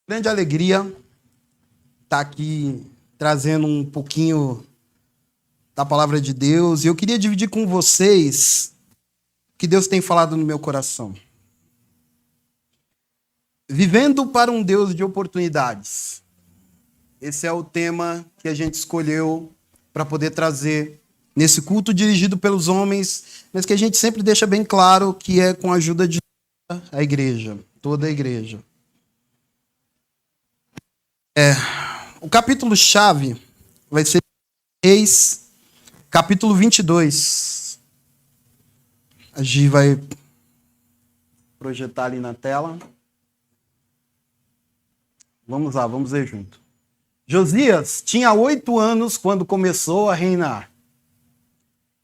Grande alegria estar aqui trazendo um pouquinho da palavra de Deus. E eu queria dividir com vocês o que Deus tem falado no meu coração. Vivendo para um Deus de oportunidades. Esse é o tema que a gente escolheu para poder trazer nesse culto dirigido pelos homens, mas que a gente sempre deixa bem claro que é com a ajuda de a igreja, toda a igreja. O capítulo-chave vai ser Reis, capítulo 22. A Gi vai projetar ali na tela. Vamos lá, vamos ver junto. Josias tinha 8 anos quando começou a reinar.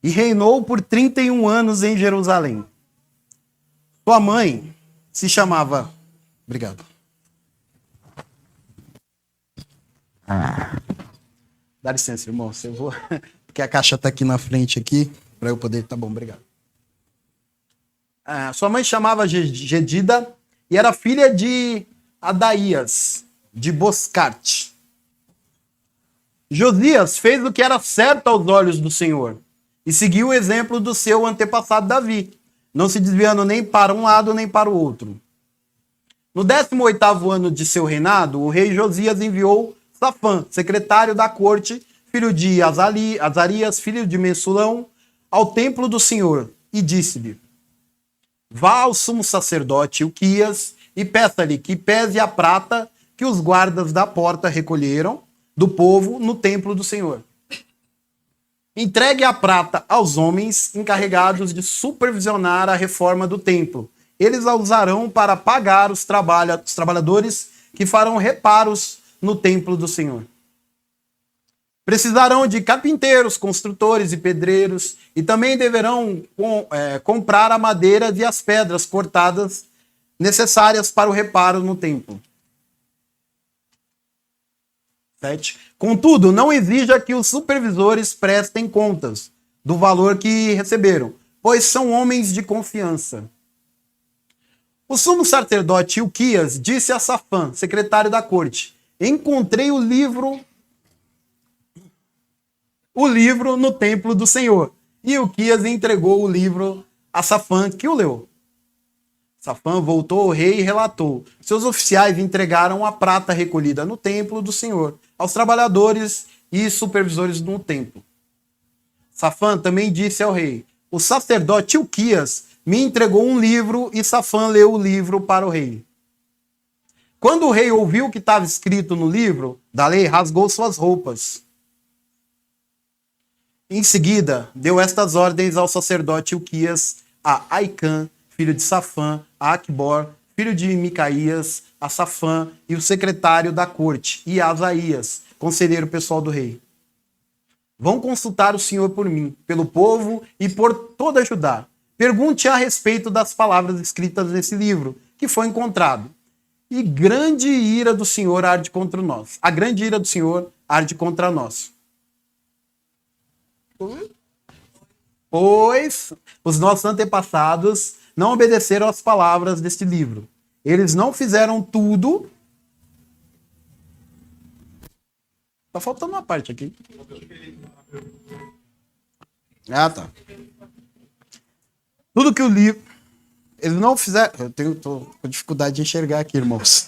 E reinou por 31 anos em Jerusalém. Sua mãe se chamava... Obrigado. Dá licença, irmão. Eu vou... Porque a caixa está aqui na frente, aqui, para eu poder... Tá bom, obrigado. Sua mãe chamava Gedida e era filha de Adaías, de Boscate. Josias fez o que era certo aos olhos do Senhor e seguiu o exemplo do seu antepassado Davi, não se desviando nem para um lado nem para o outro. No 18º ano de seu reinado, o rei Josias enviou Safã, secretário da corte, filho de Azarias, filho de Mesulão, ao templo do Senhor, e disse-lhe: vá ao sumo sacerdote Uquias e peça-lhe que pese a prata que os guardas da porta recolheram do povo no templo do Senhor. Entregue a prata aos homens encarregados de supervisionar a reforma do templo. Eles a usarão para pagar os trabalhadores que farão reparos no templo do Senhor. Precisarão de carpinteiros, construtores e pedreiros, e também deverão comprar a madeira e as pedras cortadas necessárias para o reparo no templo. 7. Contudo, não exija que os supervisores prestem contas do valor que receberam, pois são homens de confiança. O sumo sacerdote Uquias disse a Safã, secretário da corte: encontrei o livro no templo do Senhor. E Uquias entregou o livro a Safã, que o leu. Safã voltou ao rei e relatou: seus oficiais entregaram a prata recolhida no templo do Senhor aos trabalhadores e supervisores do templo. Safã também disse ao rei: o sacerdote Uquias me entregou um livro, e Safã leu o livro para o rei. Quando o rei ouviu o que estava escrito no livro da lei, rasgou suas roupas. Em seguida, deu estas ordens ao sacerdote Uquias, a Aicã, filho de Safã, a Aquibor, filho de Micaías, a Safã e o secretário da corte, e a Asaías, conselheiro pessoal do rei. Vão consultar o Senhor por mim, pelo povo e por toda Judá. Pergunte a respeito das palavras escritas nesse livro, que foi encontrado. E grande ira do Senhor arde contra nós. A grande ira do Senhor arde contra nós. Pois os nossos antepassados não obedeceram às palavras deste livro. Eles não fizeram tudo. Tá faltando uma parte aqui. Tá. Tudo que o livro... Eles não fizeram... Eu tô com dificuldade de enxergar aqui, irmãos.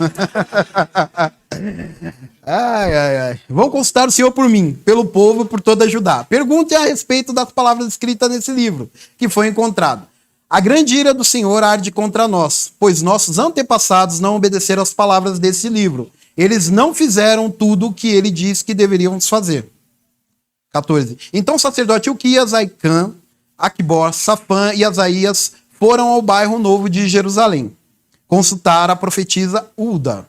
Ai. Vão consultar o Senhor por mim, pelo povo e por toda Judá. Pergunte a respeito das palavras escritas nesse livro, que foi encontrado. A grande ira do Senhor arde contra nós, pois nossos antepassados não obedeceram às palavras desse livro. Eles não fizeram tudo o que ele diz que deveríamos fazer. 14. Então o sacerdote Uquias, Aicã, Aquibor, Safã e Asaías foram ao bairro novo de Jerusalém consultar a profetisa Ulda.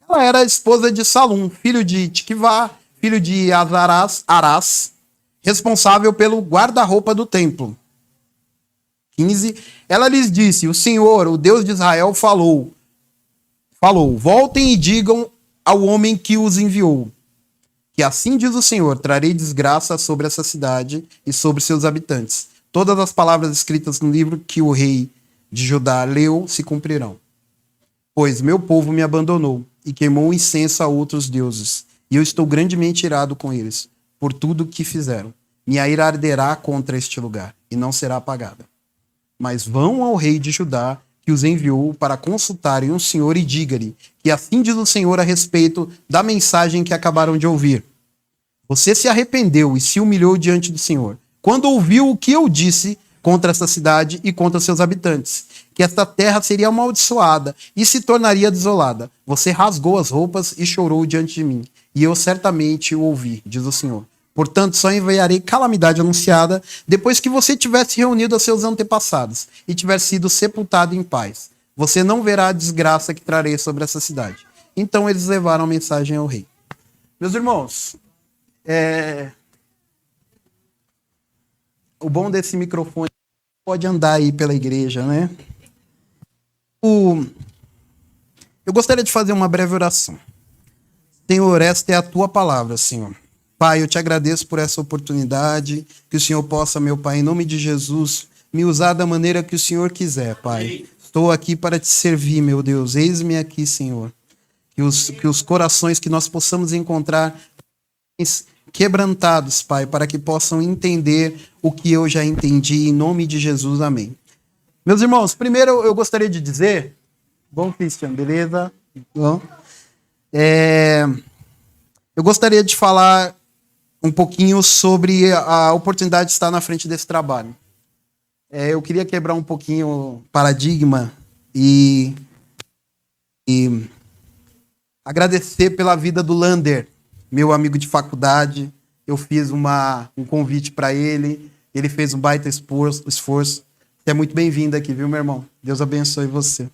Ela era a esposa de Salum, filho de Tiquivá, filho de Arás, responsável pelo guarda-roupa do templo. 15. Ela lhes disse: o Senhor, o Deus de Israel, falou, voltem e digam ao homem que os enviou, que assim diz o Senhor: trarei desgraça sobre essa cidade e sobre seus habitantes. Todas as palavras escritas no livro que o rei de Judá leu se cumprirão. Pois meu povo me abandonou e queimou incenso a outros deuses. E eu estou grandemente irado com eles, por tudo que fizeram. Minha ira arderá contra este lugar, e não será apagada. Mas vão ao rei de Judá, que os enviou para consultarem o Senhor, e diga-lhe que assim diz o Senhor a respeito da mensagem que acabaram de ouvir. Você se arrependeu e se humilhou diante do Senhor, quando ouviu o que eu disse contra essa cidade e contra seus habitantes, que esta terra seria amaldiçoada e se tornaria desolada. Você rasgou as roupas e chorou diante de mim, e eu certamente o ouvi, diz o Senhor. Portanto, só enviarei calamidade anunciada depois que você tivesse reunido a seus antepassados e tivesse sido sepultado em paz. Você não verá a desgraça que trarei sobre essa cidade. Então eles levaram a mensagem ao rei. Meus irmãos, o bom desse microfone pode andar aí pela igreja, né? Eu gostaria de fazer uma breve oração. Senhor, esta é a tua palavra, Senhor. Pai, eu te agradeço por essa oportunidade, que o Senhor possa, meu Pai, em nome de Jesus, me usar da maneira que o Senhor quiser, Pai. Estou aqui para te servir, meu Deus. Eis-me aqui, Senhor. Que os corações que nós possamos encontrar quebrantados, Pai, para que possam entender o que eu já entendi, em nome de Jesus, amém. Meus irmãos, primeiro eu gostaria de dizer... Bom, Christian, beleza? Bom. Eu gostaria de falar um pouquinho sobre a oportunidade de estar na frente desse trabalho. Eu queria quebrar um pouquinho o paradigma e agradecer pela vida do Lander, meu amigo de faculdade. Eu fiz um convite para ele, ele fez um baita esforço. Você é muito bem-vindo aqui, viu, meu irmão? Deus abençoe você.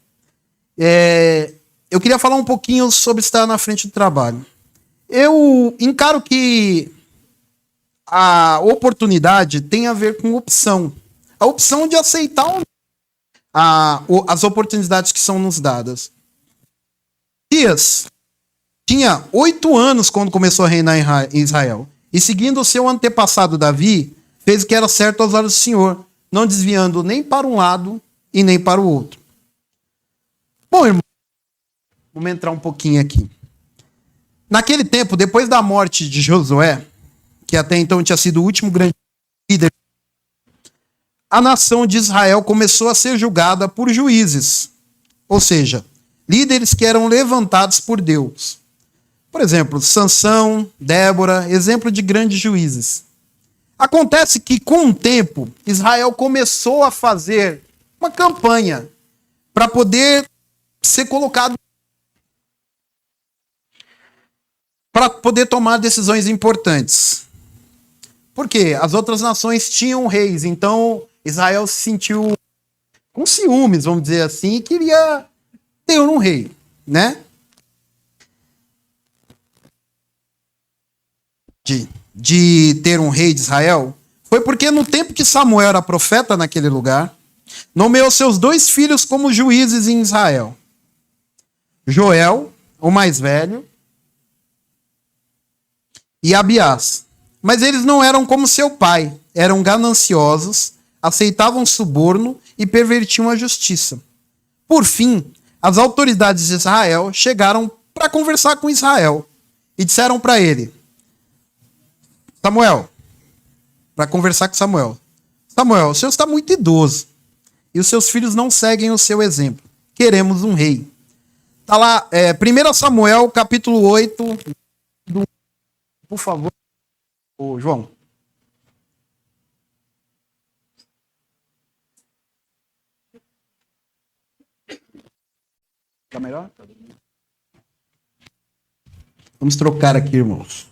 Eu queria falar um pouquinho sobre estar na frente do trabalho. Eu encaro que a oportunidade tem a ver com opção. A opção de aceitar as oportunidades que são nos dadas. Elias tinha 8 anos quando começou a reinar em Israel. E seguindo o seu antepassado Davi, fez o que era certo aos olhos do Senhor, não desviando nem para um lado e nem para o outro. Bom, irmão, vamos entrar um pouquinho aqui. Naquele tempo, depois da morte de Josué, que até então tinha sido o último grande líder, a nação de Israel começou a ser julgada por juízes, ou seja, líderes que eram levantados por Deus. Por exemplo, Sansão, Débora, exemplo de grandes juízes. Acontece que, com o tempo, Israel começou a fazer uma campanha para poder ser colocado, para poder tomar decisões importantes. Por quê? As outras nações tinham reis, então Israel se sentiu com ciúmes, vamos dizer assim, e queria ter um rei, né? De ter um rei de Israel, foi porque no tempo que Samuel era profeta naquele lugar, nomeou seus 2 filhos como juízes em Israel. Joel, o mais velho, e Abiás. Mas eles não eram como seu pai, eram gananciosos, aceitavam suborno e pervertiam a justiça. Por fim, as autoridades de Israel chegaram para conversar com Israel e disseram para ele, Samuel, para conversar com Samuel, Samuel, o senhor está muito idoso e os seus filhos não seguem o seu exemplo. Queremos um rei. Está lá, 1 Samuel, capítulo 8, por favor. Ô, João. Tá melhor? Vamos trocar aqui, irmãos.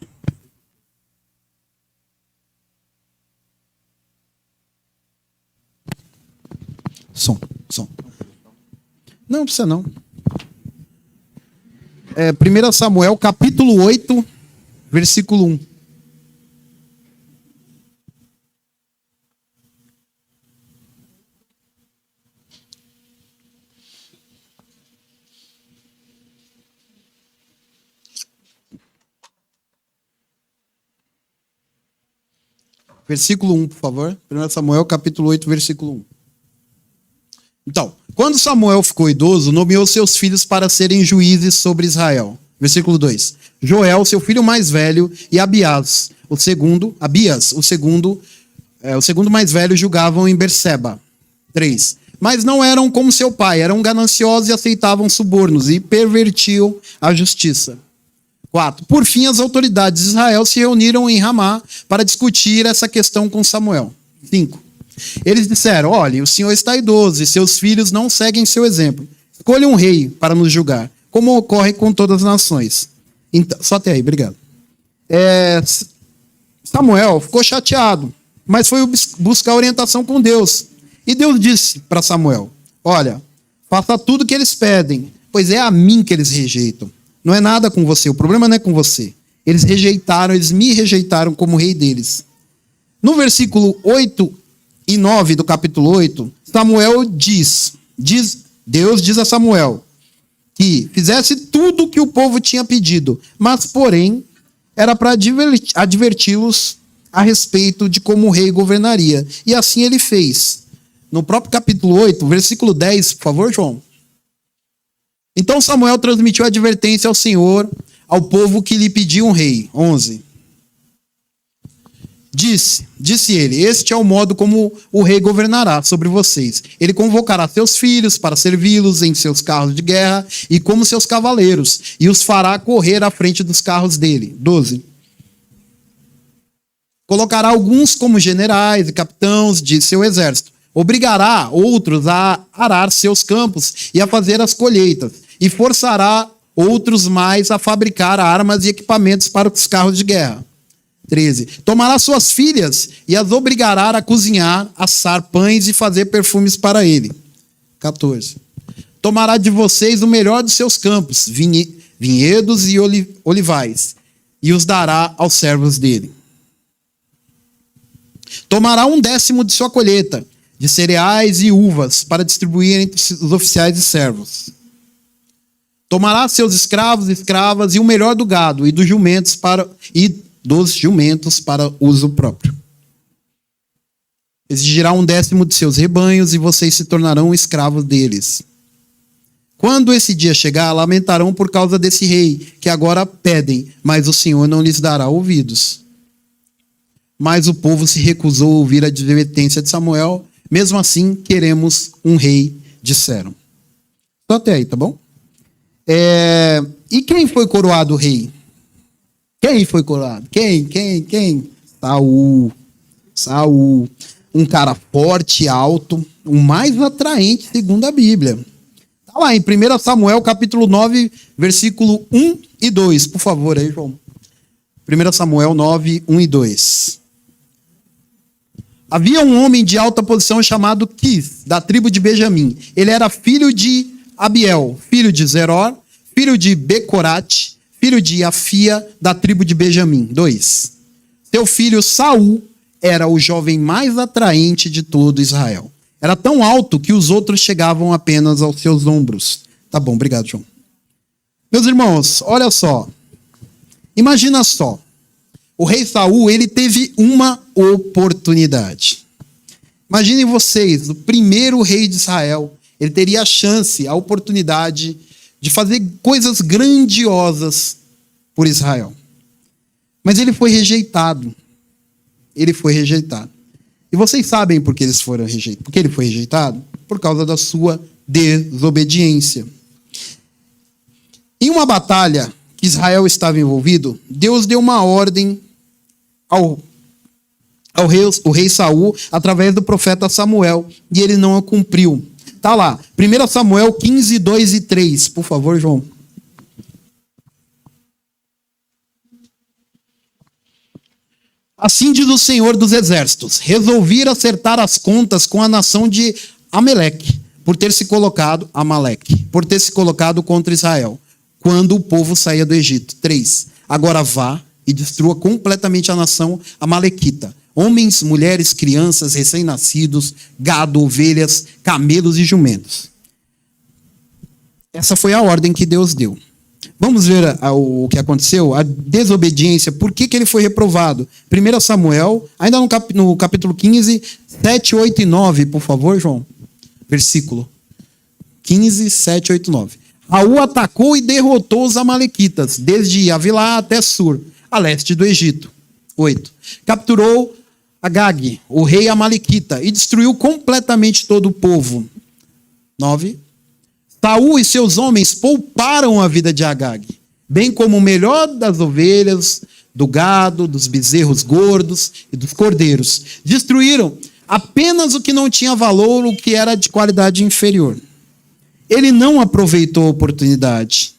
Som. Não precisa não. 1 Samuel, capítulo 8, versículo 1. Versículo 1, por favor. 1 Samuel, capítulo 8, versículo 1. Então, Quando Samuel ficou idoso, nomeou seus filhos para serem juízes sobre Israel. Versículo 2. Joel, seu filho mais velho, e Abias, o segundo mais velho, julgavam em Berseba. 3. Mas não eram como seu pai, eram gananciosos e aceitavam subornos e pervertiam a justiça. 4. Por fim, as autoridades de Israel se reuniram em Ramá para discutir essa questão com Samuel. 5. Eles disseram: olha, o senhor está idoso e seus filhos não seguem seu exemplo. Escolha um rei para nos julgar, como ocorre com todas as nações. Então, só até aí, obrigado. Samuel ficou chateado, mas foi buscar orientação com Deus. E Deus disse para Samuel: olha, faça tudo o que eles pedem, pois é a mim que eles rejeitam. Não é nada com você, o problema não é com você. Eles me rejeitaram como rei deles. No versículo 8 e 9 do capítulo 8, Deus diz a Samuel que fizesse tudo o que o povo tinha pedido, mas, porém, era para adverti-los a respeito de como o rei governaria. E assim ele fez. No próprio capítulo 8, versículo 10, por favor, João. Então Samuel transmitiu a advertência ao Senhor, ao povo que lhe pediu um rei. 11. Disse ele: este é o modo como o rei governará sobre vocês. Ele convocará seus filhos para servi-los em seus carros de guerra e como seus cavaleiros, e os fará correr à frente dos carros dele. 12. Colocará alguns como generais e capitães de seu exército. Obrigará outros a arar seus campos e a fazer as colheitas. E forçará outros mais a fabricar armas e equipamentos para os carros de guerra. 13. Tomará suas filhas e as obrigará a cozinhar, assar pães e fazer perfumes para ele. 14. Tomará de vocês o melhor dos seus campos, vinhedos e olivais, e os dará aos servos dele. Tomará 1/10 de sua colheita, de cereais e uvas, para distribuir entre os oficiais e servos. Tomará seus escravos e escravas e o melhor do gado e dos jumentos para uso próprio. Exigirá 1/10 de seus rebanhos e vocês se tornarão escravos deles. Quando esse dia chegar, lamentarão por causa desse rei, que agora pedem, mas o Senhor não lhes dará ouvidos. Mas o povo se recusou a ouvir a advertência de Samuel. Mesmo assim, queremos um rei, disseram. Só até aí, tá bom? E quem foi coroado rei? Quem foi coroado? Quem? Saul. Um cara forte, alto, o mais atraente, segundo a Bíblia. Tá lá em 1 Samuel, capítulo 9, versículo 1 e 2. Por favor, aí, João. 1 Samuel 9, 1 e 2. Havia um homem de alta posição chamado Quis, da tribo de Benjamim. Ele era filho de Abiel, filho de Zeror, filho de Becorate, filho de Afia, da tribo de Benjamim. 2. Seu filho Saul era o jovem mais atraente de todo Israel. Era tão alto que os outros chegavam apenas aos seus ombros. Tá bom, obrigado, João. Meus irmãos, olha só. Imagina só. O rei Saul, ele teve uma oportunidade. Imaginem vocês, o primeiro rei de Israel, ele teria a chance, a oportunidade de fazer coisas grandiosas por Israel. Mas ele foi rejeitado. Ele foi rejeitado. E vocês sabem por que eles foram rejeitados? Por que ele foi rejeitado? Por causa da sua desobediência. Em uma batalha que Israel estava envolvido, Deus deu uma ordem ao rei Saul através do profeta Samuel, e ele não a cumpriu. Tá lá, 1 Samuel 15, 2 e 3. Por favor, João. Assim diz o Senhor dos Exércitos: resolvi acertar as contas com a nação de Amaleque, por ter se colocado contra Israel, quando o povo saía do Egito. 3. Agora vá e destrua completamente a nação amalequita. Homens, mulheres, crianças, recém-nascidos, gado, ovelhas, camelos e jumentos. Essa foi a ordem que Deus deu. Vamos ver o que aconteceu? A desobediência. Por que ele foi reprovado? 1 Samuel, ainda no capítulo 15, 7, 8 e 9, por favor, João. Versículo. 15, 7, 8, 9. Raul atacou e derrotou os amalequitas, desde Avilá até Sur, a leste do Egito. 8. Capturou Agag, o rei amalequita, e destruiu completamente todo o povo. 9. Saul e seus homens pouparam a vida de Agag, bem como o melhor das ovelhas, do gado, dos bezerros gordos e dos cordeiros. Destruíram apenas o que não tinha valor, o que era de qualidade inferior. Ele não aproveitou a oportunidade.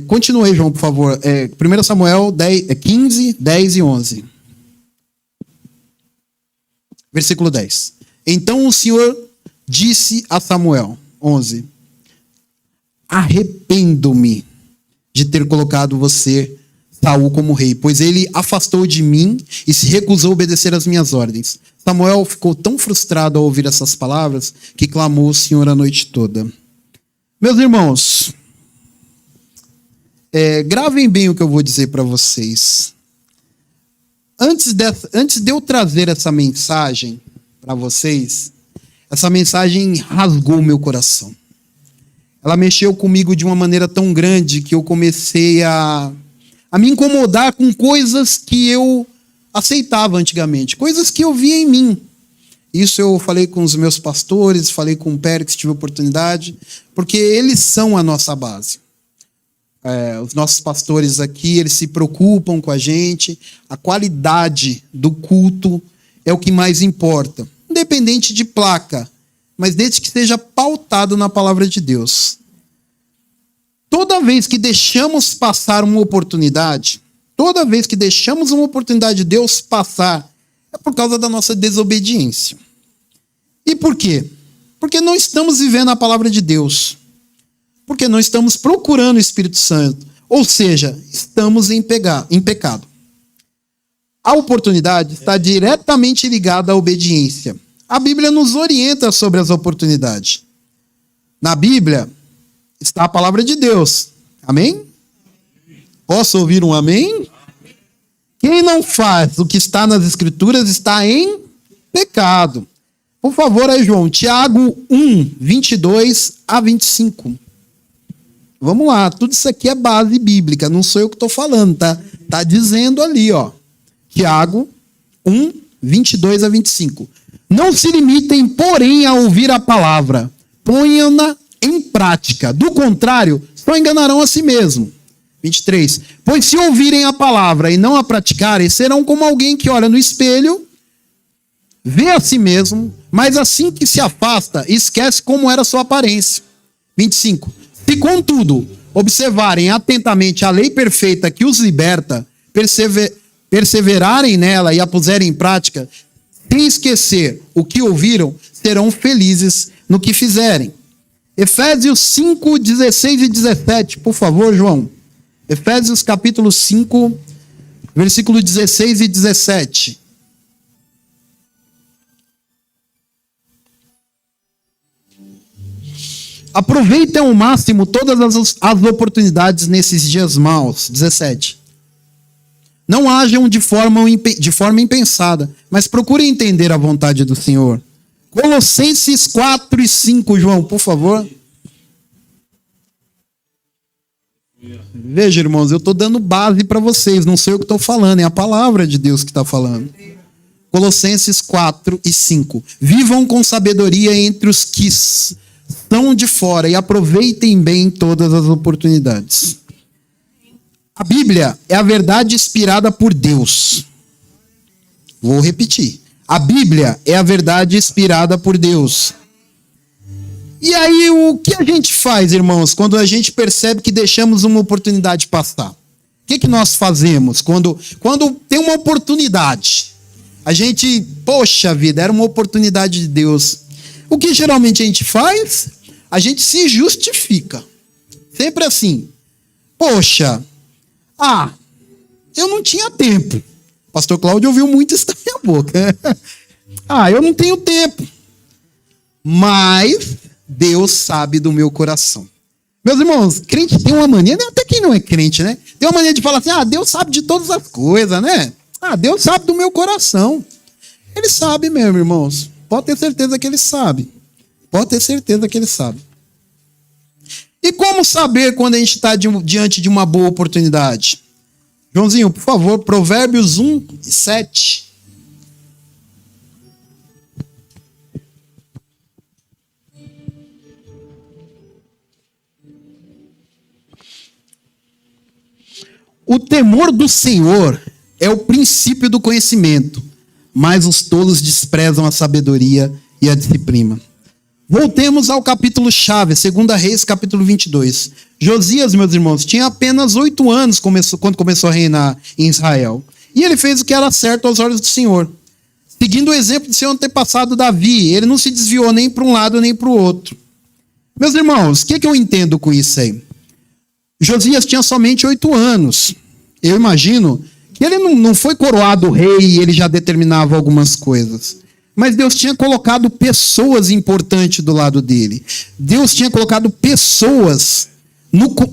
Continue aí, João, por favor. 1 Samuel 15, 10 e 11. Versículo 10. Então o Senhor disse a Samuel, 11, arrependo-me de ter colocado você, Saul, como rei, pois ele afastou de mim e se recusou a obedecer às minhas ordens. Samuel ficou tão frustrado ao ouvir essas palavras que clamou ao Senhor a noite toda. Meus irmãos, gravem bem o que eu vou dizer para vocês. Antes de eu trazer essa mensagem para vocês, essa mensagem rasgou meu coração. Ela mexeu comigo de uma maneira tão grande que eu comecei a me incomodar com coisas que eu aceitava antigamente, coisas que eu via em mim. Isso eu falei com os meus pastores, falei com o Pérez, tive oportunidade, porque eles são a nossa base. Os nossos pastores aqui, eles se preocupam com a gente, a qualidade do culto é o que mais importa, independente de placa, mas desde que seja pautado na palavra de Deus. Toda vez que deixamos passar uma oportunidade, de Deus passar, é por causa da nossa desobediência. E por quê? Porque não estamos vivendo a palavra de Deus. Porque não estamos procurando o Espírito Santo. Ou seja, estamos em pecado. A oportunidade está diretamente ligada à obediência. A Bíblia nos orienta sobre as oportunidades. Na Bíblia está a palavra de Deus. Amém? Posso ouvir um amém? Quem não faz o que está nas Escrituras está em pecado. Por favor, aí, João, Tiago 1, 22 a 25. Vamos lá, tudo isso aqui é base bíblica, não sou eu que estou falando, tá? Tá dizendo ali, ó. Tiago 1, 22 a 25. Não se limitem, porém, a ouvir a palavra. Ponham-na em prática. Do contrário, só enganarão a si mesmo. 23. Pois se ouvirem a palavra e não a praticarem, serão como alguém que olha no espelho, vê a si mesmo, mas assim que se afasta, esquece como era sua aparência. 25. Se, contudo, observarem atentamente a lei perfeita que os liberta, perseverarem nela e a puserem em prática, sem esquecer o que ouviram, serão felizes no que fizerem. Efésios 5, 16 e 17, por favor, João. Efésios capítulo 5, versículo 16 e 17. Aproveitem ao máximo todas as oportunidades nesses dias maus. 17. Não hajam de forma impensada, mas procurem entender a vontade do Senhor. Colossenses 4 e 5, João, por favor. Veja, irmãos, eu estou dando base para vocês, não sei o que estou falando, é a palavra de Deus que está falando. Colossenses 4 e 5. Vivam com sabedoria entre os que estão de fora e aproveitem bem todas as oportunidades. A Bíblia é a verdade inspirada por Deus. Vou repetir. A Bíblia é a verdade inspirada por Deus. E aí, o que a gente faz, irmãos, quando a gente percebe que deixamos uma oportunidade passar? O que nós fazemos quando tem uma oportunidade? A gente, poxa vida, era uma oportunidade de Deus. O que geralmente a gente faz? A gente se justifica. Sempre assim. Poxa, eu não tinha tempo. Pastor Cláudio ouviu muito isso da minha boca. Eu não tenho tempo. Mas Deus sabe do meu coração. Meus irmãos, crente tem uma mania, até quem não é crente, né? Tem uma mania de falar assim, Deus sabe de todas as coisas, né? Deus sabe do meu coração. Ele sabe mesmo, irmãos. Pode ter certeza que ele sabe. Pode ter certeza que ele sabe. E como saber quando a gente está diante de uma boa oportunidade? Joãozinho, por favor, Provérbios 1:7. O temor do Senhor é o princípio do conhecimento, mas os tolos desprezam a sabedoria e a disciplina. Voltemos ao capítulo chave, 2 Reis, capítulo 22. Josias, meus irmãos, tinha apenas 8 anos quando começou a reinar em Israel. E ele fez o que era certo aos olhos do Senhor. Seguindo o exemplo de seu antepassado Davi, ele não se desviou nem para um lado nem para o outro. Meus irmãos, o que eu entendo com isso aí? Josias tinha somente 8 anos. Eu imagino que ele não foi coroado rei e ele já determinava algumas coisas. Mas Deus tinha colocado pessoas importantes do lado dele. Deus tinha colocado pessoas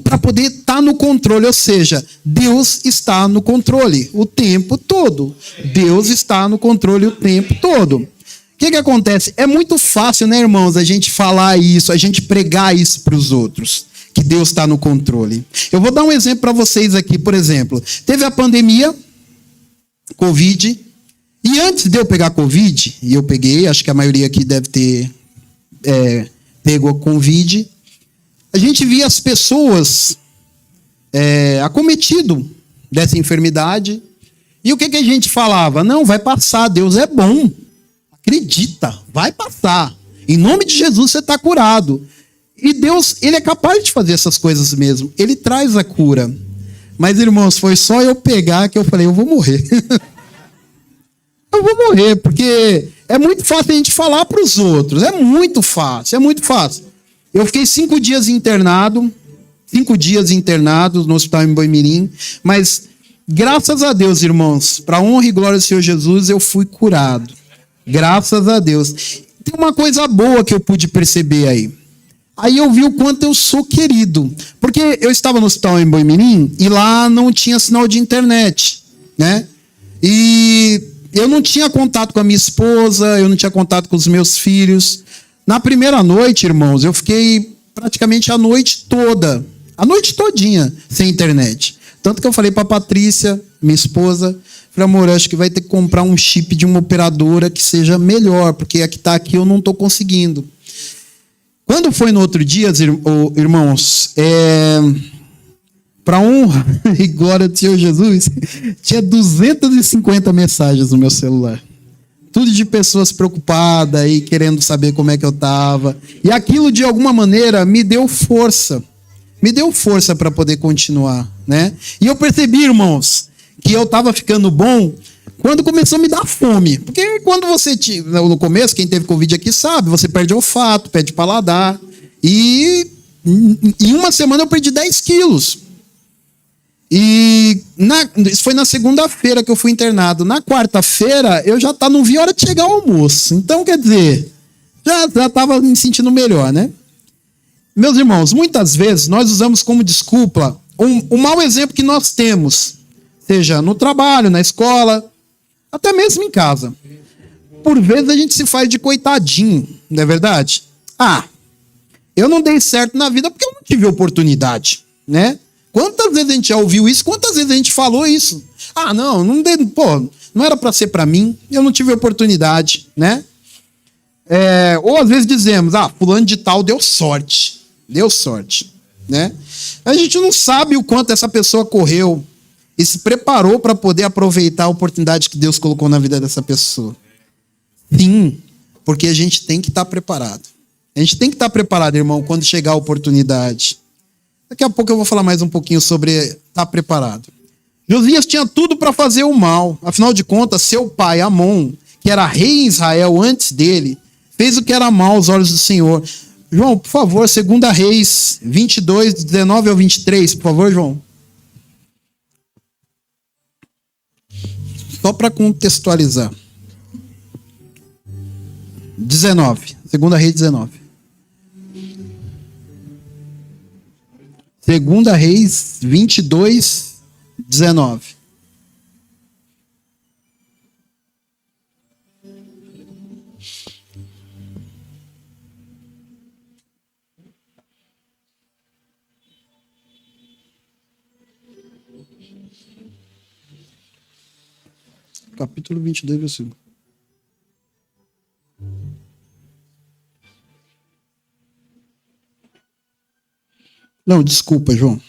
para poder estar no controle. Ou seja, Deus está no controle o tempo todo. Deus está no controle o tempo todo. O que acontece? É muito fácil, né, irmãos, a gente falar isso, a gente pregar isso para os outros. Que Deus está no controle. Eu vou dar um exemplo para vocês aqui, por exemplo. Teve a pandemia, Covid, e antes de eu pegar Covid, e eu peguei, acho que a maioria aqui deve ter pego a Covid, a gente via as pessoas acometidas dessa enfermidade, e o que a gente falava? Não, vai passar, Deus é bom, acredita, vai passar. Em nome de Jesus você está curado. E Deus, ele é capaz de fazer essas coisas mesmo. Ele traz a cura. Mas, irmãos, foi só eu pegar que eu falei, eu vou morrer. Eu vou morrer, porque é muito fácil a gente falar para os outros. É muito fácil, é muito fácil. Eu fiquei 5 dias internado. 5 dias internado no hospital em Boimirim. Mas, graças a Deus, irmãos, para a honra e glória do Senhor Jesus, eu fui curado. Graças a Deus. Tem uma coisa boa que eu pude perceber aí. Aí eu vi o quanto eu sou querido. Porque eu estava no hospital em Boimirim e lá não tinha sinal de internet, né? E eu não tinha contato com a minha esposa, eu não tinha contato com os meus filhos. Na primeira noite, irmãos, eu fiquei praticamente a noite toda, a noite todinha, sem internet. Tanto que eu falei para a Patrícia, minha esposa, falei, amor, acho que vai ter que comprar um chip de uma operadora que seja melhor, porque a que está aqui eu não estou conseguindo. Quando foi no outro dia, irmãos, para honra e glória do Senhor Jesus, tinha 250 mensagens no meu celular. Tudo de pessoas preocupadas e querendo saber como é que eu estava. E aquilo, de alguma maneira, me deu força. Me deu força para poder continuar, né? E eu percebi, irmãos, que eu estava ficando bom quando começou a me dar fome. Porque quando você, no começo, quem teve Covid aqui sabe, você perde olfato, perde paladar. E em uma semana eu perdi 10 quilos. E isso foi na segunda-feira que eu fui internado. Na quarta-feira eu já não vi a hora de chegar ao almoço. Então, quer dizer, já estava me sentindo melhor, né? Meus irmãos, muitas vezes nós usamos como desculpa um mau exemplo que nós temos, seja no trabalho, na escola, até mesmo em casa. Por vezes a gente se faz de coitadinho, não é verdade? Eu não dei certo na vida porque eu não tive oportunidade, né? Quantas vezes a gente já ouviu isso? Quantas vezes a gente falou isso? Não dei, não era para ser para mim, eu não tive oportunidade, né? Ou às vezes dizemos, fulano de tal deu sorte, né? A gente não sabe o quanto essa pessoa correu e se preparou para poder aproveitar a oportunidade que Deus colocou na vida dessa pessoa. Sim, porque a gente tem que estar preparado. A gente tem que estar preparado, irmão, quando chegar a oportunidade. Daqui a pouco eu vou falar mais um pouquinho sobre estar preparado. Josias tinha tudo para fazer o mal. Afinal de contas, seu pai, Amon, que era rei em Israel antes dele, fez o que era mal aos olhos do Senhor. João, por favor, 2 Reis 22, 19 ao 23, por favor, João. Só para contextualizar. 19. 2 Reis 19. 2 Reis 22, 19. Capítulo 22, versículo. Não, desculpa, João.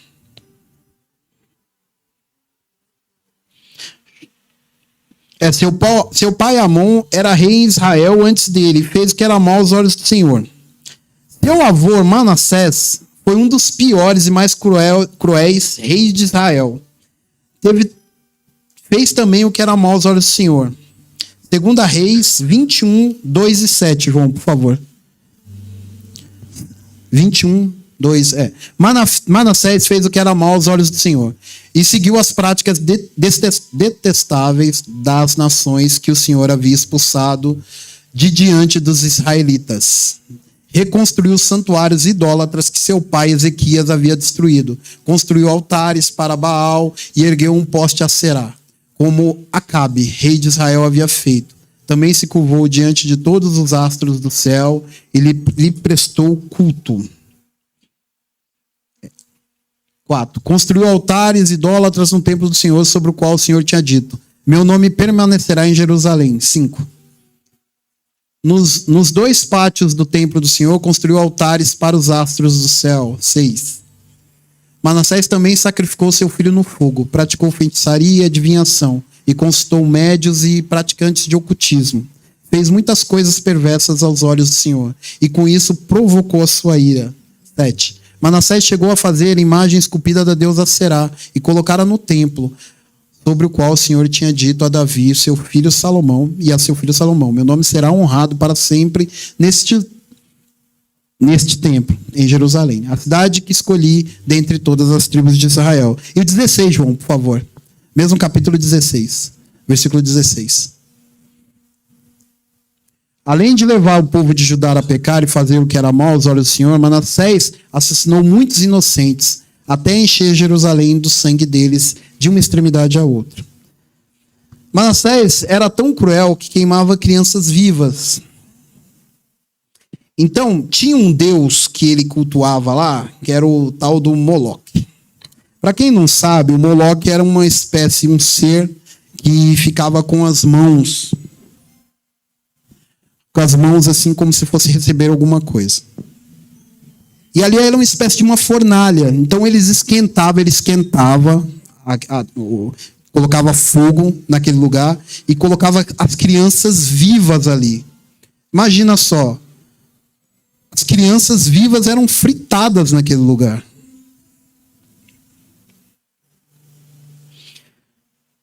Seu pai Amon era rei em Israel antes dele, fez o que era mal aos olhos do Senhor. Seu avô Manassés foi um dos piores e mais cruéis reis de Israel. Fez também o que era mal aos olhos do Senhor. 2 Reis 21, 2 e 7, João, por favor. 21, 2, Manassés fez o que era mal aos olhos do Senhor e seguiu as práticas detestáveis das nações que o Senhor havia expulsado de diante dos israelitas. Reconstruiu santuários idólatras que seu pai Ezequias havia destruído. Construiu altares para Baal e ergueu um poste a Será, como Acabe, rei de Israel, havia feito. Também se curvou diante de todos os astros do céu e lhe prestou culto. 4. Construiu altares idólatras no templo do Senhor, sobre o qual o Senhor tinha dito: meu nome permanecerá em Jerusalém. 5. Nos 2 pátios do templo do Senhor, construiu altares para os astros do céu. 6. Manassés também sacrificou seu filho no fogo, praticou feitiçaria e adivinhação, e consultou médios e praticantes de ocultismo. Fez muitas coisas perversas aos olhos do Senhor, e com isso provocou a sua ira. 7. Manassés chegou a fazer imagem esculpida da deusa Será, e colocá-la no templo, sobre o qual o Senhor tinha dito a Davi, seu filho Salomão, e a seu filho Salomão: meu nome será honrado para sempre neste templo, em Jerusalém, a cidade que escolhi dentre todas as tribos de Israel. E o 16, João, por favor. Mesmo capítulo 16, versículo 16. Além de levar o povo de Judá a pecar e fazer o que era mal aos olhos do Senhor, Manassés assassinou muitos inocentes, até encher Jerusalém do sangue deles, de uma extremidade à outra. Manassés era tão cruel que queimava crianças vivas. Então, tinha um deus que ele cultuava lá, que era o tal do Moloque. Para quem não sabe, o Moloque era uma espécie, um ser que ficava com as mãos assim como se fosse receber alguma coisa. E ali era uma espécie de uma fornalha. Então ele esquentava, colocava fogo naquele lugar e colocava as crianças vivas ali. Imagina só, as crianças vivas eram fritadas naquele lugar.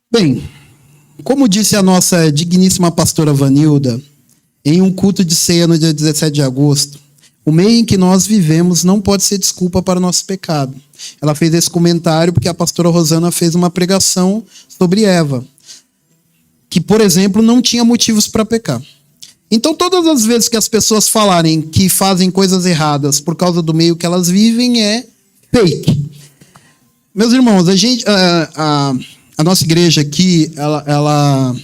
Bem, como disse a nossa digníssima pastora Vanilda, em um culto de ceia no dia 17 de agosto, o meio em que nós vivemos não pode ser desculpa para o nosso pecado. Ela fez esse comentário porque a pastora Rosana fez uma pregação sobre Eva, que, por exemplo, não tinha motivos para pecar. Então, todas as vezes que as pessoas falarem que fazem coisas erradas por causa do meio que elas vivem, é fake. Meus irmãos, a nossa igreja aqui, ela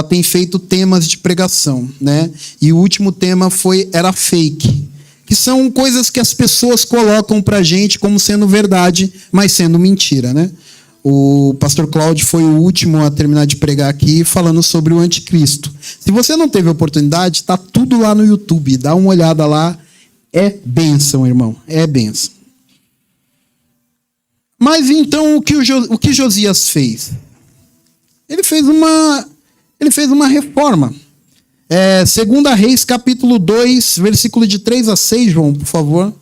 tem feito temas de pregação, né? E o último tema era fake, que são coisas que as pessoas colocam pra gente como sendo verdade, mas sendo mentira, né? O pastor Cláudio foi o último a terminar de pregar aqui falando sobre o anticristo. Se você não teve oportunidade, tá tudo lá no YouTube, dá uma olhada lá, é bênção, irmão, é bênção. Mas então o que Josias fez? Ele fez uma reforma. 2 Reis, capítulo 2, versículo de 3 a 6, João, por favor.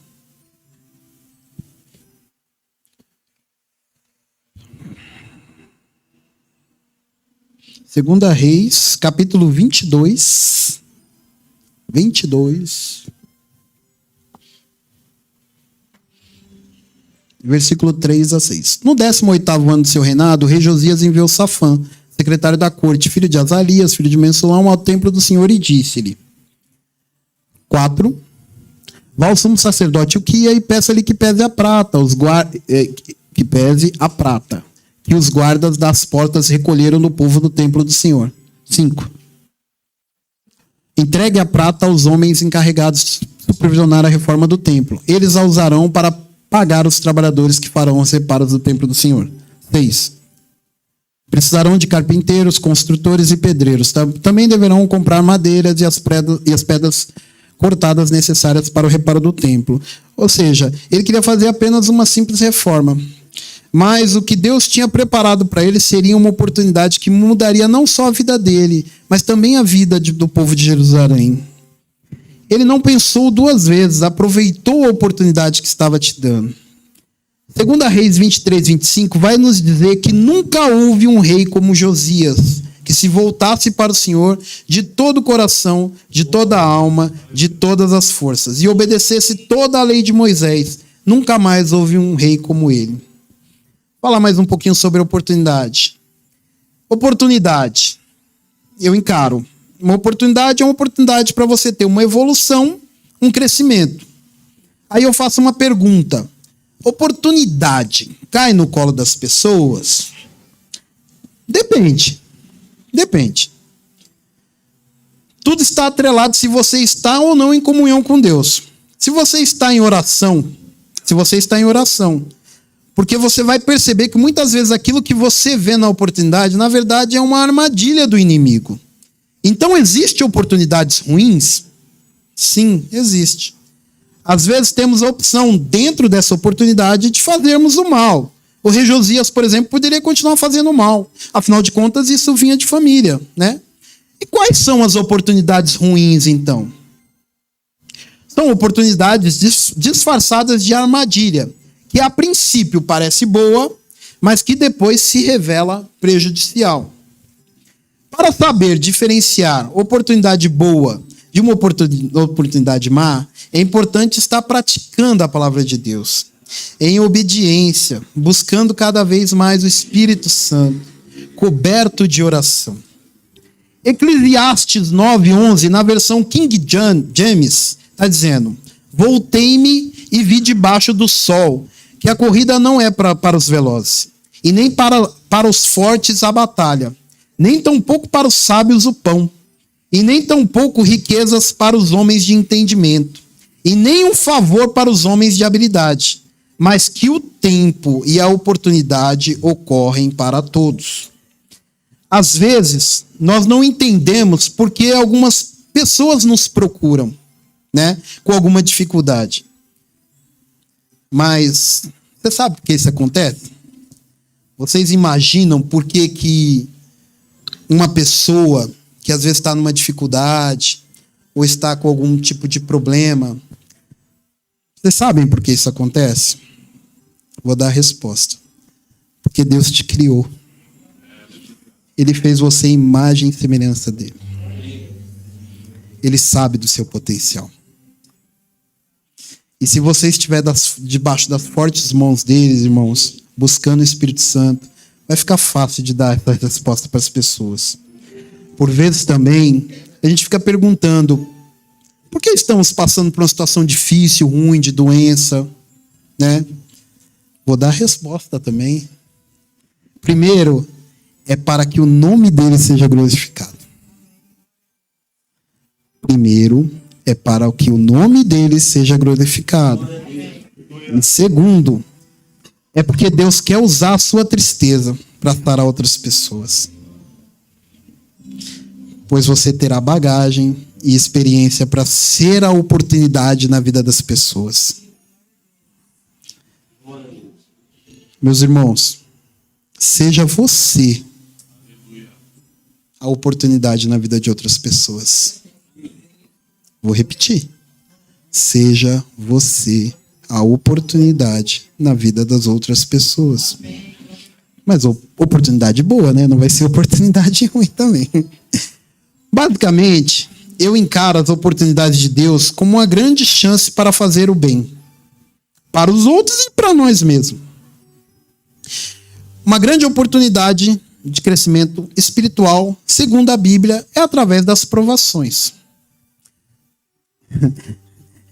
Segunda Reis, capítulo 22, versículo 3 a 6. No 18º ano do seu reinado, o rei Josias enviou Safã, secretário da corte, filho de Azarias, filho de Mensulão, ao templo do Senhor e disse-lhe: 4. Vá ao sumo sacerdote Uquia e peça-lhe que pese a prata, que os guardas das portas recolheram do povo do templo do Senhor. 5. Entregue a prata aos homens encarregados de supervisionar a reforma do templo. Eles a usarão para pagar os trabalhadores que farão os reparos do templo do Senhor. 6. Precisarão de carpinteiros, construtores e pedreiros. Também deverão comprar madeiras e as pedras cortadas necessárias para o reparo do templo. Ou seja, ele queria fazer apenas uma simples reforma. Mas o que Deus tinha preparado para ele seria uma oportunidade que mudaria não só a vida dele, mas também a vida do povo de Jerusalém. Ele não pensou duas vezes, aproveitou a oportunidade que estava te dando. 2 Reis 23, 25 vai nos dizer que nunca houve um rei como Josias, que se voltasse para o Senhor de todo o coração, de toda a alma, de todas as forças, e obedecesse toda a lei de Moisés. Nunca mais houve um rei como ele. Vou falar mais um pouquinho sobre oportunidade. Oportunidade. Eu encaro. Uma oportunidade é uma oportunidade para você ter uma evolução, um crescimento. Aí eu faço uma pergunta. Oportunidade cai no colo das pessoas? Depende. Tudo está atrelado se você está ou não em comunhão com Deus. Se você está em oração, porque você vai perceber que muitas vezes aquilo que você vê na oportunidade, na verdade, é uma armadilha do inimigo. Então, existem oportunidades ruins? Sim, existe. Às vezes temos a opção, dentro dessa oportunidade, de fazermos o mal. O rei Josias, por exemplo, poderia continuar fazendo o mal. Afinal de contas, isso vinha de família, né? E quais são as oportunidades ruins, então? São oportunidades disfarçadas de armadilha, que a princípio parece boa, mas que depois se revela prejudicial. Para saber diferenciar oportunidade boa de uma oportunidade má, é importante estar praticando a palavra de Deus, em obediência, buscando cada vez mais o Espírito Santo, coberto de oração. Eclesiastes 9:11, na versão King James, está dizendo: voltei-me e vi debaixo do sol que a corrida não é para os velozes, e nem para os fortes a batalha, nem tampouco para os sábios o pão, e nem tampouco riquezas para os homens de entendimento, e nem um favor para os homens de habilidade, mas que o tempo e a oportunidade ocorrem para todos. Às vezes, nós não entendemos porque algumas pessoas nos procuram, né, com alguma dificuldade. Mas você sabe por que isso acontece? Vocês imaginam por que uma pessoa que às vezes está numa dificuldade ou está com algum tipo de problema, vocês sabem por que isso acontece? Vou dar a resposta. Porque Deus te criou. Ele fez você à imagem e semelhança dele. Ele sabe do seu potencial. E se você estiver debaixo das fortes mãos deles, irmãos, buscando o Espírito Santo, vai ficar fácil de dar essa resposta para as pessoas. Por vezes também, a gente fica perguntando, por que estamos passando por uma situação difícil, ruim, de doença, né? Vou dar a resposta também. Primeiro, é para que o nome dele seja glorificado. Primeiro, é para que o nome dele seja glorificado. E segundo, é porque Deus quer usar a sua tristeza para sarar outras pessoas. Pois você terá bagagem e experiência para ser a oportunidade na vida das pessoas. Meus irmãos, seja você a oportunidade na vida de outras pessoas. Vou repetir. Seja você a oportunidade na vida das outras pessoas. Mas oportunidade boa, né? Não vai ser oportunidade ruim também. Basicamente, eu encaro as oportunidades de Deus como uma grande chance para fazer o bem. Para os outros e para nós mesmos. Uma grande oportunidade de crescimento espiritual, segundo a Bíblia, é através das provações.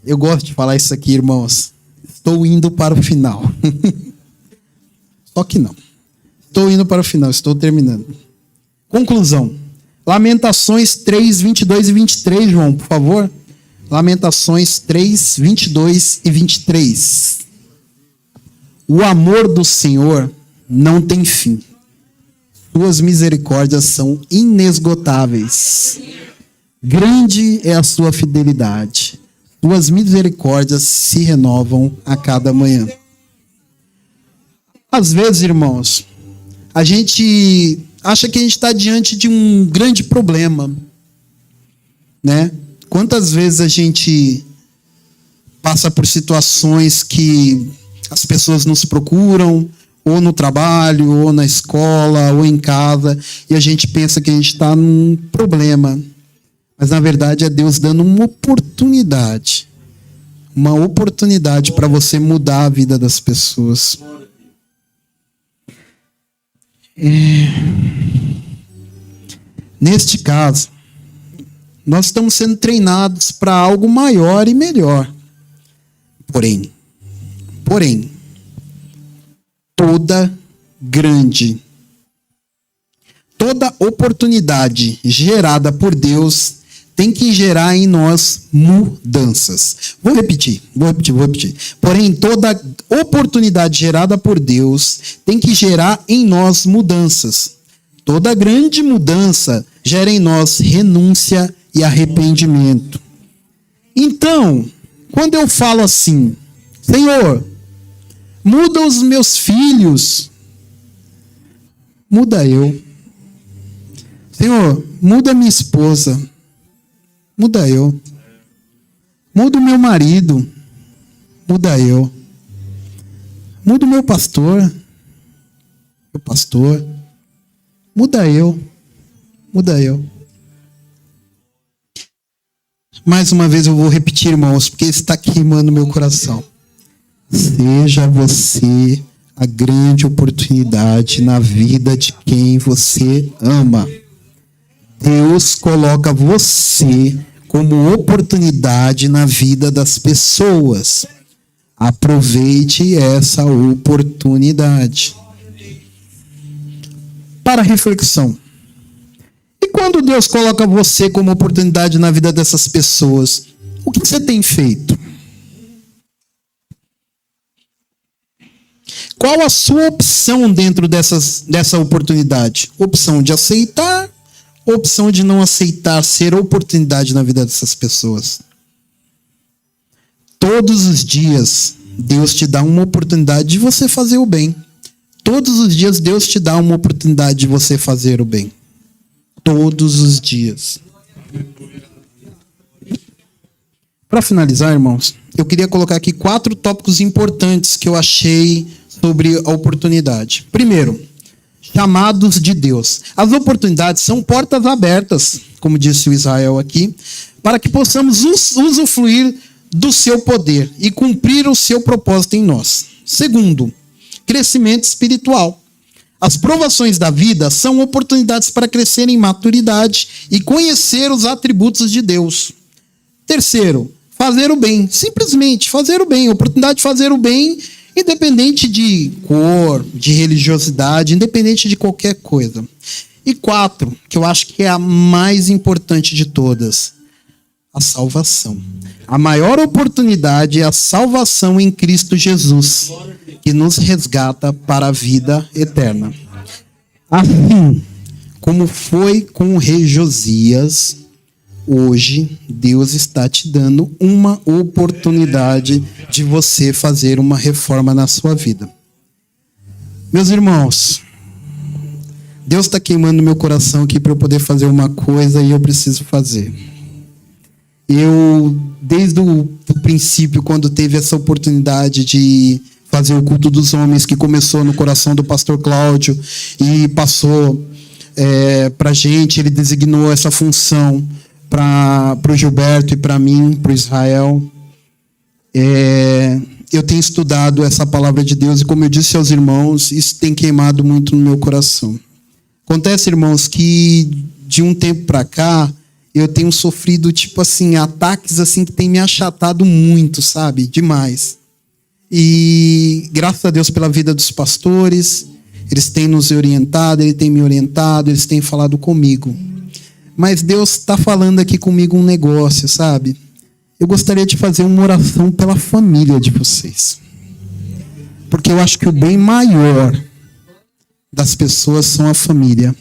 Eu gosto de falar isso aqui, irmãos. Estou indo para o final. Só que não. Estou indo para o final, estou terminando. Conclusão. Lamentações 3, 22 e 23, João, por favor. Lamentações 3, 22 e 23. O amor do Senhor não tem fim. Suas misericórdias são inesgotáveis. Grande é a sua fidelidade. Suas misericórdias se renovam a cada manhã. Às vezes, irmãos, a gente acha que a gente está diante de um grande problema, né? Quantas vezes a gente passa por situações que as pessoas nos procuram, ou no trabalho, ou na escola, ou em casa, e a gente pensa que a gente está num problema. Mas, na verdade, é Deus dando uma oportunidade para você mudar a vida das pessoas. Neste caso, nós estamos sendo treinados para algo maior e melhor. Porém, toda oportunidade gerada por Deus tem que gerar em nós mudanças. Vou repetir. Porém, toda oportunidade gerada por Deus tem que gerar em nós mudanças. Toda grande mudança gera em nós renúncia e arrependimento. Então, quando eu falo assim, Senhor, muda os meus filhos, muda eu. Senhor, muda minha esposa, muda eu. Muda o meu marido, muda eu. Muda o meu pastor, muda eu. Mais uma vez eu vou repetir, irmãos, porque isso está queimando meu coração. Seja você a grande oportunidade na vida de quem você ama. Deus coloca você como oportunidade na vida das pessoas. Aproveite essa oportunidade. Para reflexão. E quando Deus coloca você como oportunidade na vida dessas pessoas, o que você tem feito? Qual a sua opção dentro dessa oportunidade? Opção de aceitar, opção de não aceitar ser oportunidade na vida dessas pessoas. Todos os dias, Deus te dá uma oportunidade de você fazer o bem. Todos os dias, Deus te dá uma oportunidade de você fazer o bem. Todos os dias. Para finalizar, irmãos, eu queria colocar aqui 4 tópicos importantes que eu achei sobre a oportunidade. Primeiro, chamados de Deus. As oportunidades são portas abertas, como disse o Israel aqui, para que possamos usufruir do seu poder e cumprir o seu propósito em nós. Segundo, crescimento espiritual. As provações da vida são oportunidades para crescer em maturidade e conhecer os atributos de Deus. Terceiro, fazer o bem. Simplesmente fazer o bem. Oportunidade de fazer o bem, independente de cor, de religiosidade, independente de qualquer coisa. E 4, que eu acho que é a mais importante de todas, a salvação. A maior oportunidade é a salvação em Cristo Jesus, que nos resgata para a vida eterna. Assim como foi com o rei Josias, hoje Deus está te dando uma oportunidade de você fazer uma reforma na sua vida. Meus irmãos, Deus está queimando meu coração aqui para eu poder fazer uma coisa e eu preciso fazer. Eu, desde o princípio, quando teve essa oportunidade de fazer o culto dos homens, que começou no coração do pastor Cláudio e passou para a gente, ele designou essa função para o Gilberto e para mim, para o Israel. Eu tenho estudado essa palavra de Deus e, como eu disse aos irmãos, isso tem queimado muito no meu coração. Acontece, irmãos, que de um tempo para cá, eu tenho sofrido, ataques que tem me achatado muito, sabe? Demais. E graças a Deus pela vida dos pastores, eles têm nos orientado, eles têm me orientado, eles têm falado comigo. Mas Deus está falando aqui comigo um negócio, sabe? Eu gostaria de fazer uma oração pela família de vocês. Porque eu acho que o bem maior das pessoas são a família.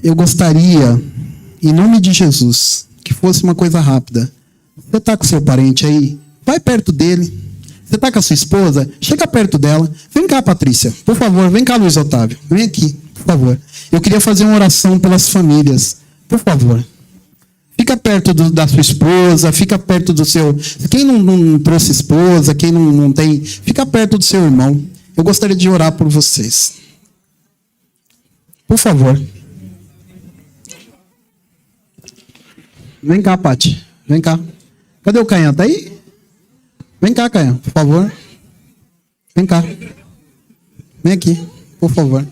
Eu gostaria, em nome de Jesus, que fosse uma coisa rápida. Você está com seu parente aí? Vai perto dele. Você está com a sua esposa? Chega perto dela. Vem cá, Patrícia. Por favor, vem cá, Luiz Otávio. Vem aqui, por favor. Eu queria fazer uma oração pelas famílias. Por favor. Fica perto da sua esposa, fica perto do seu... Quem não trouxe esposa, quem não tem... Fica perto do seu irmão. Eu gostaria de orar por vocês. Por favor. Vem cá, Pati. Vem cá. Cadê o Canhã? Tá aí? Vem cá, Canhã, por favor. Vem cá. Vem aqui, por favor.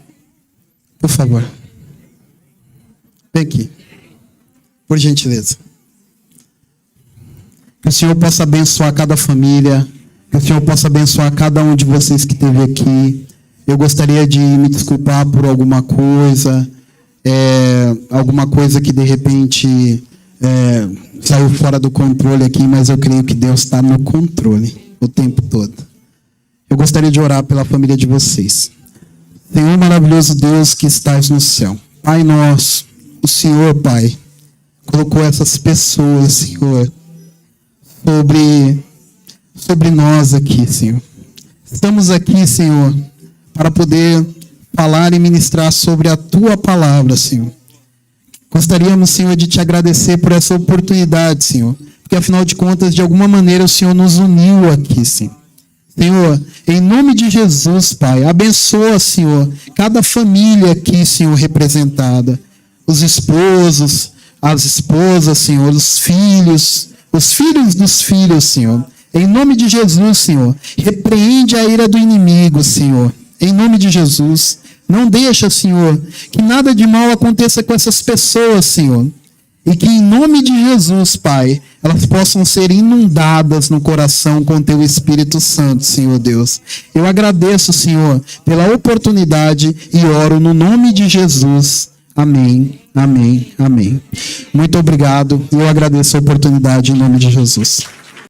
Por favor. Vem aqui. Por gentileza. Que o Senhor possa abençoar cada família. Que o Senhor possa abençoar cada um de vocês que esteve aqui. Eu gostaria de me desculpar por alguma coisa. Alguma coisa que de repente... saiu fora do controle aqui, mas eu creio que Deus está no controle o tempo todo. Eu gostaria de orar pela família de vocês. Senhor maravilhoso Deus que estás no céu. Pai nosso, o Senhor, Pai, colocou essas pessoas, Senhor, sobre nós aqui, Senhor. Estamos aqui, Senhor, para poder falar e ministrar sobre a Tua palavra, Senhor. Gostaríamos, Senhor, de te agradecer por essa oportunidade, Senhor. Porque, afinal de contas, de alguma maneira, o Senhor nos uniu aqui, Senhor. Senhor, em nome de Jesus, Pai, abençoa, Senhor, cada família aqui, Senhor, representada. Os esposos, as esposas, Senhor, os filhos dos filhos, Senhor. Em nome de Jesus, Senhor, repreende a ira do inimigo, Senhor. Em nome de Jesus. Não deixa, Senhor, que nada de mal aconteça com essas pessoas, Senhor. E que em nome de Jesus, Pai, elas possam ser inundadas no coração com Teu Espírito Santo, Senhor Deus. Eu agradeço, Senhor, pela oportunidade e oro no nome de Jesus. Amém, amém, amém. Muito obrigado e eu agradeço a oportunidade em nome de Jesus.